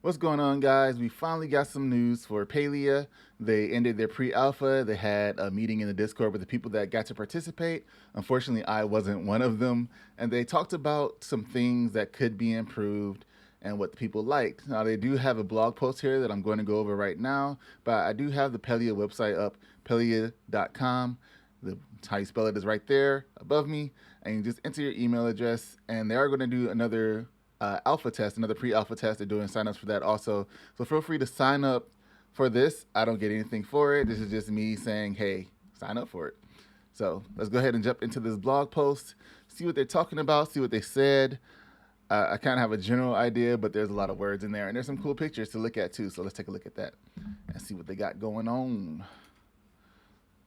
What's going on, guys? We finally got some news for Palia. They ended their pre-alpha. They had a meeting in the Discord with the people that got to participate. Unfortunately, I wasn't one of them. And they talked about some things that could be improved and what the people liked. Now, they do have a blog post here that I'm going to go over right now, but I do have the Palia website up, palia.com. How you spell it is right there above me, and you just enter your email address, and they are going to do another alpha test, another pre-alpha test. They're doing signups for that also. So feel free to sign up for this. I don't get anything for it. This is just me saying, hey, sign up for it. So let's go ahead and jump into this blog post, see what they're talking about, see what they said. I kind of have a general idea, but there's a lot of words in there, and there's some cool pictures to look at too. So let's take a look at that and see what they got going on.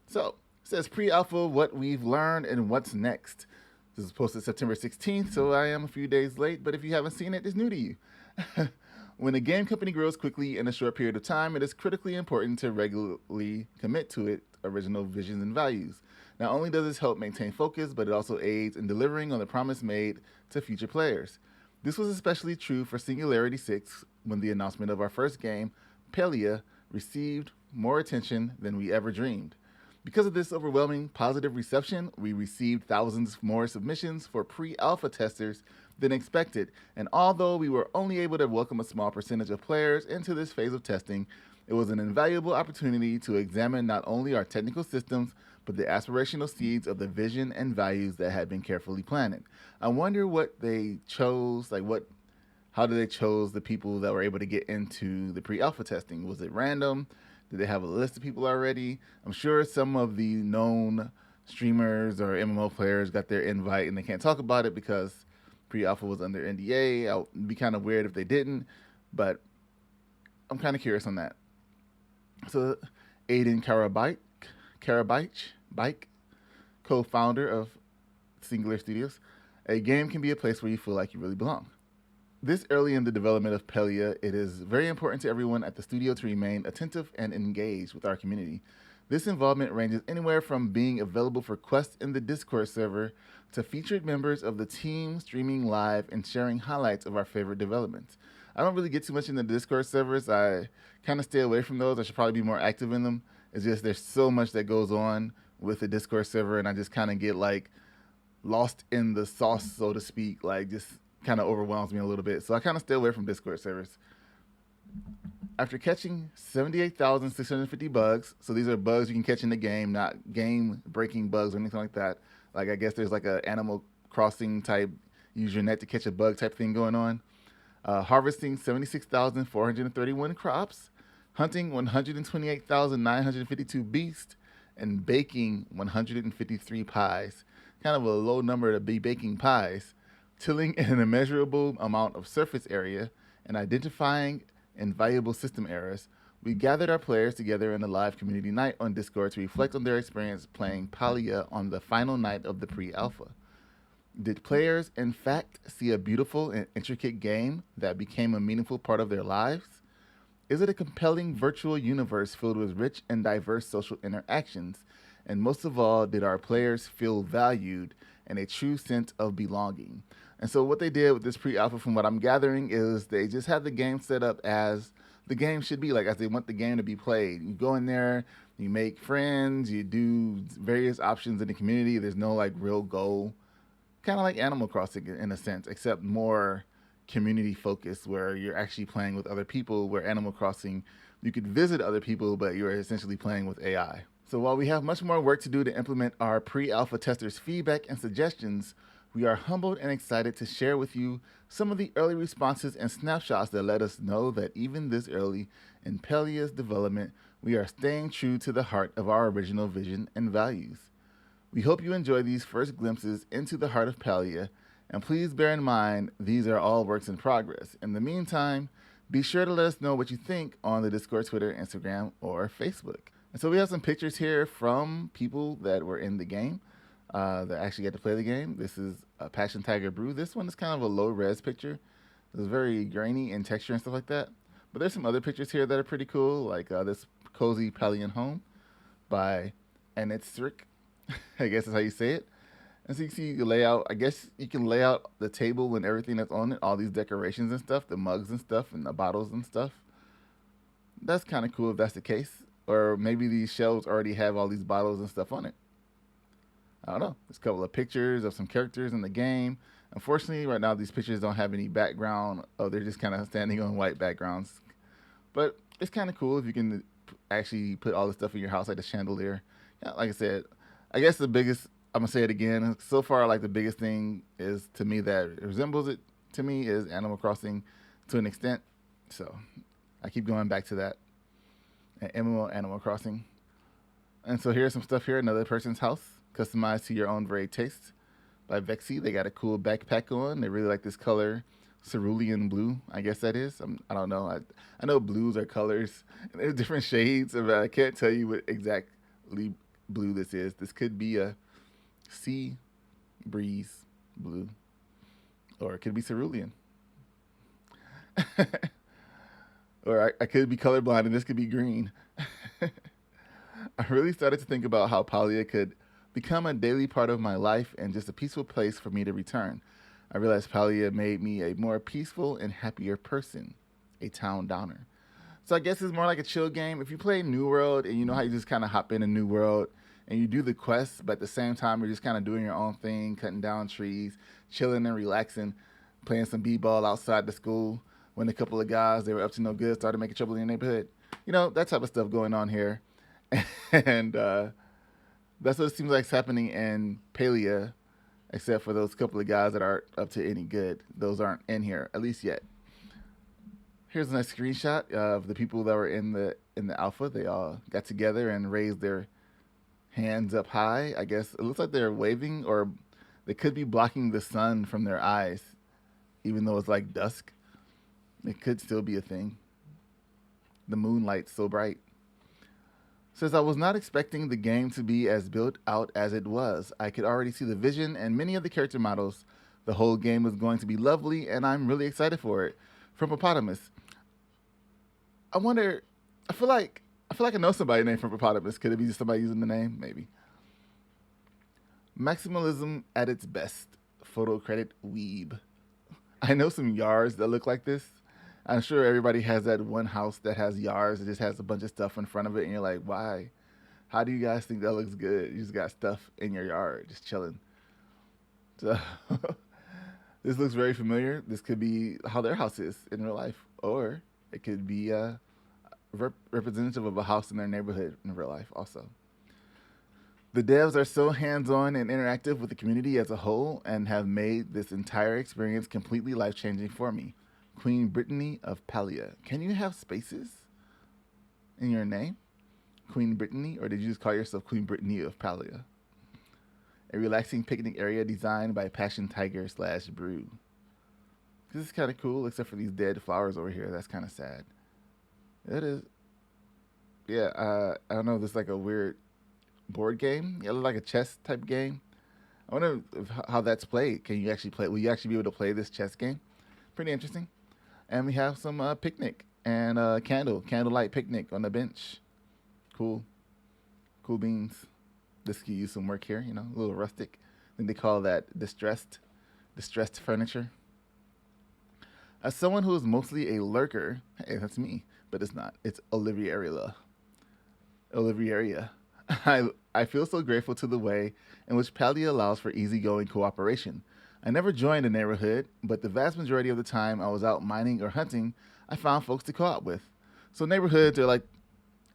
So it says pre-alpha, what we've learned and what's next. This is posted September 16th, so I am a few days late, but if you haven't seen it, it's new to you. When a game company grows quickly in a short period of time, it is critically important to regularly commit to its original visions and values. Not only does this help maintain focus, but it also aids in delivering on the promise made to future players. This was especially true for Singularity 6 when the announcement of our first game, Palia, received more attention than we ever dreamed. Because of this overwhelming positive reception, we received thousands more submissions for pre-alpha testers than expected, and although we were only able to welcome a small percentage of players into this phase of testing, it was an invaluable opportunity to examine not only our technical systems, but the aspirational seeds of the vision and values that had been carefully planted. I wonder what they chose, how did they chose the people that were able to get into the pre-alpha testing? Was it random? Did they have a list of people already? I'm sure some of the known streamers or MMO players got their invite and they can't talk about it because pre-alpha was under NDA. It'd be kind of weird if they didn't, but I'm kind of curious on that. So, Aiden Bike, co-founder of Singular Studios, a game can be a place where you feel like you really belong. This early in the development of Palia, it is very important to everyone at the studio to remain attentive and engaged with our community. This involvement ranges anywhere from being available for quests in the Discord server to featured members of the team streaming live and sharing highlights of our favorite developments. I don't really get too much in the Discord servers. I kind of stay away from those. I should probably be more active in them. It's just there's so much that goes on with the Discord server, and I just kind of get lost in the sauce, so to speak, just kind of overwhelms me a little bit. So I kind of stay away from Discord servers. After catching 78,650 bugs, so these are bugs you can catch in the game, not game-breaking bugs or anything like that. I guess there's a Animal Crossing type, use your net to catch a bug type thing going on. Harvesting 76,431 crops, hunting 128,952 beasts, and baking 153 pies. Kind of a low number to be baking pies. Tilling an immeasurable amount of surface area, and identifying invaluable system errors, we gathered our players together in a live community night on Discord to reflect on their experience playing Palia on the final night of the pre-alpha. Did players, in fact, see a beautiful and intricate game that became a meaningful part of their lives? Is it a compelling virtual universe filled with rich and diverse social interactions? And most of all, did our players feel valued and a true sense of belonging? And so what they did with this pre-alpha, from what I'm gathering, is they just have the game set up as the game should be, as they want the game to be played. You go in there, you make friends, you do various options in the community. There's no real goal, kind of like Animal Crossing in a sense, except more community focused, where you're actually playing with other people. Where Animal Crossing, you could visit other people, but you're essentially playing with AI. So while we have much more work to do to implement our pre-alpha testers' feedback and suggestions, we are humbled and excited to share with you some of the early responses and snapshots that let us know that even this early in Palia's development, we are staying true to the heart of our original vision and values. We hope you enjoy these first glimpses into the heart of Palia, and please bear in mind these are all works in progress. In the meantime, be sure to let us know what you think on the Discord, Twitter, Instagram, or Facebook. And so we have some pictures here from people that were in the game. That actually get to play the game. This is a Passion Tiger Brew. This one is kind of a low res picture. It's very grainy in texture and stuff like that. But there's some other pictures here that are pretty cool, this cozy Palian home by Anitzrick. I guess is how you say it. And so you see the layout. I guess you can lay out the table and everything that's on it, all these decorations and stuff, the mugs and stuff, and the bottles and stuff. That's kind of cool if that's the case. Or maybe these shelves already have all these bottles and stuff on it. I don't know. There's a couple of pictures of some characters in the game. Unfortunately, right now these pictures don't have any background. Oh, they're just kind of standing on white backgrounds. But it's kind of cool if you can actually put all the stuff in your house, like the chandelier. Yeah, like I said, I guess the biggest. I'm gonna say it again. So far, like the biggest thing is to me that resembles it to me is Animal Crossing, to an extent. So I keep going back to that. MMO Animal Crossing. And so here's some stuff here. Another person's house, customized to your own very taste by Vexy. They got a cool backpack on. They really like this color, cerulean blue. I guess that is. I don't know. I know blues are colors. And there's different shades, but I can't tell you what exactly blue this is. This could be a sea breeze blue, or it could be cerulean. Or I could be colorblind and this could be green. I really started to think about how Palia could become a daily part of my life and just a peaceful place for me to return. I realized Palia made me a more peaceful and happier person, a town downer. So I guess it's more like a chill game. If you play New World and you know how you just kind of hop in a New World and you do the quests, but at the same time you're just kind of doing your own thing, cutting down trees, chilling and relaxing, playing some b-ball outside the school. When a couple of guys they were up to no good started making trouble in your neighborhood, that type of stuff going on here, and that's what it seems like it's happening in Palia, except for those couple of guys that aren't up to any good. Those aren't in here, at least yet. Here's a nice screenshot of the people that were in the alpha. They all got together and raised their hands up high. I guess it looks like they're waving, or they could be blocking the sun from their eyes, even though it's like dusk. It could still be a thing. The moonlight's so bright. Says I was not expecting the game to be as built out as it was. I could already see the vision and many of the character models. The whole game was going to be lovely, and I'm really excited for it. From Hippopotamus. I wonder. I feel like I know somebody named from Hippopotamus. Could it be just somebody using the name? Maybe. Maximalism at its best. Photo credit weeb. I know some yards that look like this. I'm sure everybody has that one house that has yards that just has a bunch of stuff in front of it, and you're like, why? How do you guys think that looks good? You just got stuff in your yard, just chilling. So this looks very familiar. This could be how their house is in real life, or it could be representative of a house in their neighborhood in real life, also. The devs are so hands on and interactive with the community as a whole and have made this entire experience completely life changing for me. Queen Brittany of Palia. Can you have spaces in your name? Queen Brittany, or did you just call yourself Queen Brittany of Palia? A relaxing picnic area designed by Passion Tiger / Brew. This is kind of cool, except for these dead flowers over here. That's kind of sad. It is. Yeah, I don't know. This is like a weird board game. It looks like a chess type game. I wonder how that's played. Can you actually play? Will you actually be able to play this chess game? Pretty interesting. And we have some picnic and candlelight picnic on the bench. Cool, cool beans. This could use some work here. A little rustic. I think they call that distressed furniture. As someone who is mostly a lurker, hey, that's me, but it's not. It's Oliviera. Oliviera. I feel so grateful to the way in which Palia allows for easygoing cooperation. I never joined a neighborhood, but the vast majority of the time I was out mining or hunting, I found folks to co-op with. So neighborhoods are like,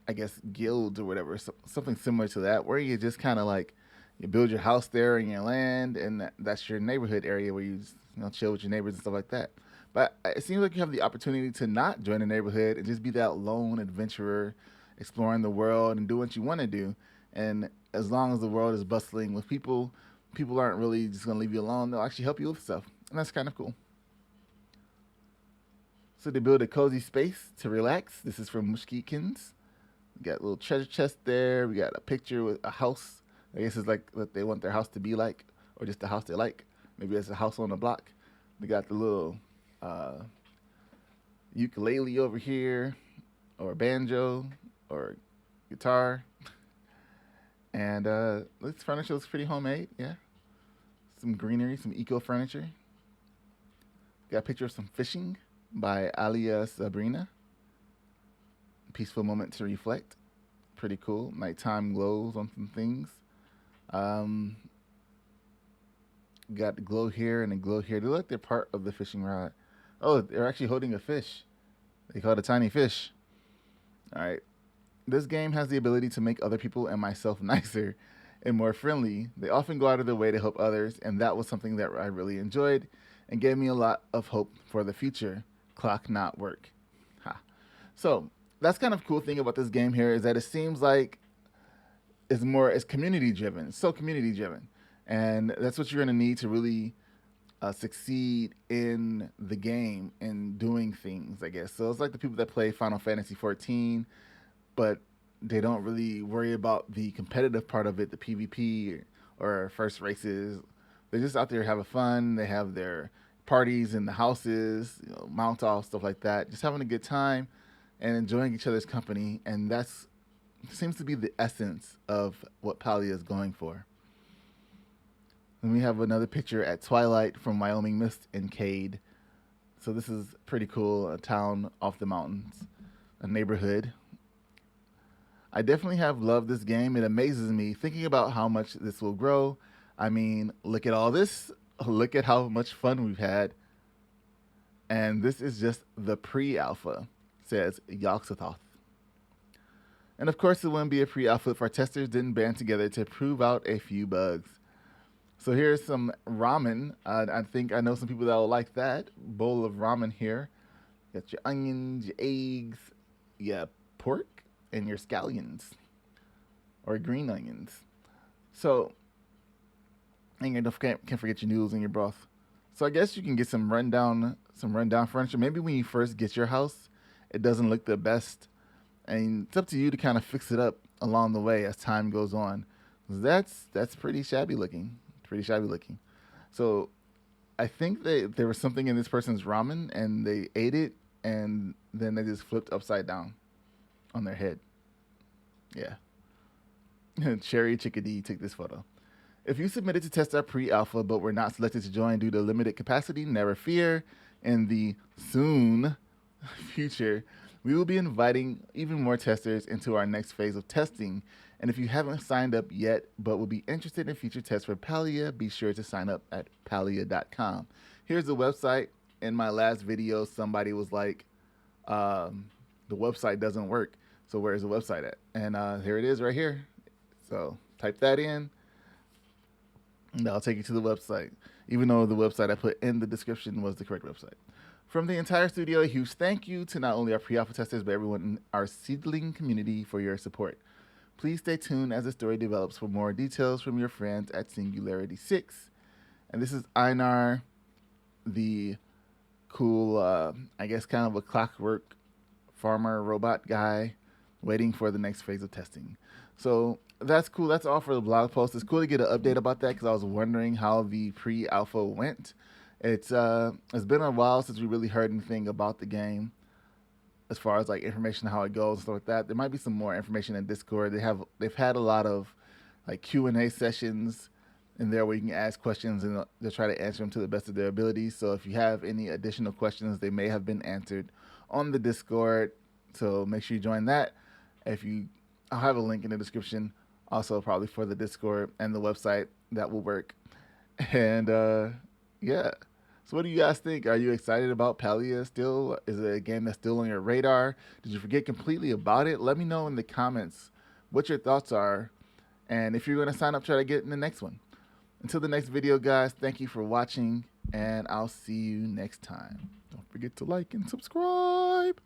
I guess, guilds or whatever, something similar to that, where you just kind of like, you build your house there in your land, and that's your neighborhood area where you just, chill with your neighbors and stuff like that. But it seems like you have the opportunity to not join a neighborhood and just be that lone adventurer, exploring the world and do what you want to do. And as long as the world is bustling with people, people aren't really just going to leave you alone. They'll actually help you with stuff. And that's kind of cool. So they build a cozy space to relax. This is from Mushkikins. We got a little treasure chest there. We got a picture with a house. I guess it's like what they want their house to be like, or just the house they like. Maybe it's a house on the block. We got the little ukulele over here, or banjo, or guitar. And this furniture looks pretty homemade, yeah. some greenery, some eco furniture. Got a picture of some fishing by Alia Sabrina. Peaceful moment to reflect. Pretty cool. Nighttime glows on some things. Um, got the glow here and a glow here. They look like they're part of the fishing rod. Oh, they're actually holding a fish. They call it a tiny fish. All right. This game has the ability to make other people and myself nicer and more friendly. They often go out of their way to help others, and that was something that I really enjoyed and gave me a lot of hope for the future. Clock not work. Ha. So that's kind of cool thing about this game here is that it seems like it's community driven. It's so community driven, and that's what you're going to need to really succeed in the game and doing things, I guess. So it's like the people that play Final Fantasy 14, but they don't really worry about the competitive part of it, the PvP or first races. They're just out there having fun. They have their parties in the houses, mount off, stuff like that. Just having a good time and enjoying each other's company. And that's seems to be the essence of what Palia is going for. Then we have another picture at twilight from Wyoming Mist and Cade. So this is pretty cool. A town off the mountains, a neighborhood. I definitely have loved this game. It amazes me thinking about how much this will grow. I mean, look at all this. Look at how much fun we've had. And this is just the pre-alpha, says Yoxathoth. And of course, it wouldn't be a pre-alpha if our testers didn't band together to prove out a few bugs. So here's some ramen. I think I know some people that will like that. Bowl of ramen here. Got your onions, your eggs, your pork, and your scallions. Or green onions. So, and you can't forget your noodles and your broth. So I guess you can get some rundown furniture. Maybe when you first get your house, it doesn't look the best. And it's up to you to kind of fix it up along the way as time goes on. That's pretty shabby looking. So I think that there was something in this person's ramen and they ate it and then they just flipped upside down on their head. Yeah. Cherry Chickadee took this photo. If you submitted to test our pre-alpha but were not selected to join due to limited capacity, never fear. In the soon future, we will be inviting even more testers into our next phase of testing. And if you haven't signed up yet but will be interested in future tests for Palia, be sure to sign up at palia.com. Here's the website. In my last video, somebody was like, the website doesn't work. So where's the website at? And here it is right here. So type that in, and that'll take you to the website, even though the website I put in the description was the correct website. From the entire studio, a huge thank you to not only our pre-alpha testers, but everyone in our seedling community for your support. Please stay tuned as the story develops for more details from your friends at Singularity 6. And this is Einar, the cool, I guess kind of a clockwork farmer robot guy waiting for the next phase of testing. So that's cool. That's all for the blog post. It's cool to get an update about that because I was wondering how the pre-alpha went. It's been a while since we really heard anything about the game as far as like information, how it goes and stuff like that. There might be some more information in Discord. They've had a lot of like Q&A sessions in there where you can ask questions and they'll try to answer them to the best of their abilities. So if you have any additional questions, they may have been answered on the Discord. So make sure you join that. I'll have a link in the description also probably for the Discord and the website that will work. And yeah. So what do you guys think? Are you excited about Palia still? Is it a game that's still on your radar? Did you forget completely about it? Let me know in the comments what your thoughts are. And if you're going to sign up, try to get in the next one. Until the next video, guys, thank you for watching. And I'll see you next time. Don't forget to like and subscribe.